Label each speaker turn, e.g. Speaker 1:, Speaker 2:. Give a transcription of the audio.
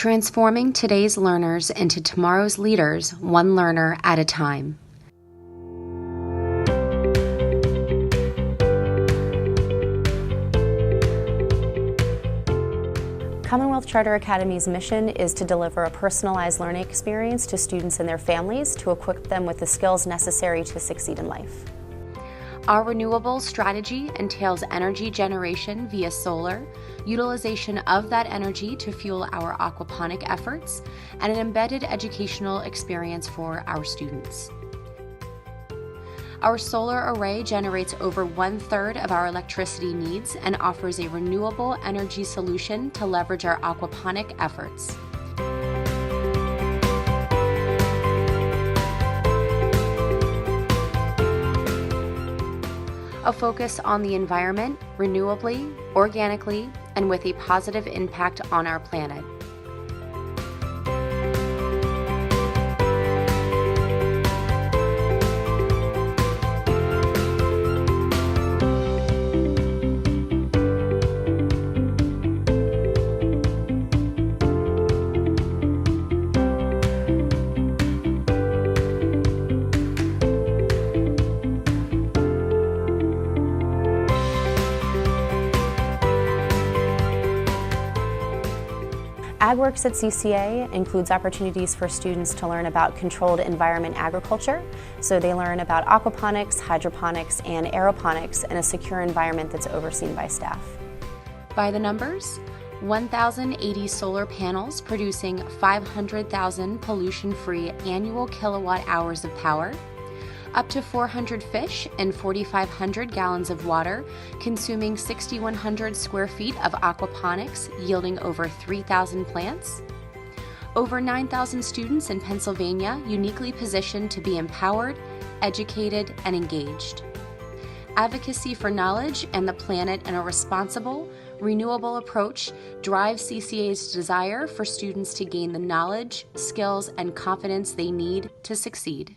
Speaker 1: transforming today's learners into tomorrow's leaders, one learner at a time.
Speaker 2: Commonwealth Charter Academy's mission is to deliver a personalized learning experience to students and their families to equip them with the skills necessary to succeed in life.
Speaker 1: Our renewable strategy entails energy generation via solar, utilization of that energy to fuel our aquaponic efforts, and an embedded educational experience for our students. Our solar array generates over 1/3 of our electricity needs and offers a renewable energy solution to leverage our aquaponic efforts. A focus on the environment, renewably, organically, and with a positive impact on our planet.
Speaker 2: AgWorks at CCA includes opportunities for students to learn about controlled environment agriculture. So they learn about aquaponics, hydroponics, and aeroponics in a secure environment that's overseen by staff.
Speaker 1: By the numbers, 1,080 solar panels producing 500,000 pollution-free annual kilowatt hours of power, up to 400 fish and 4,500 gallons of water, consuming 6,100 square feet of aquaponics, yielding over 3,000 plants. Over 9,000 students in Pennsylvania uniquely positioned to be empowered, educated, and engaged. Advocacy for knowledge and the planet in a responsible, renewable approach drives CCA's desire for students to gain the knowledge, skills, and confidence they need to succeed.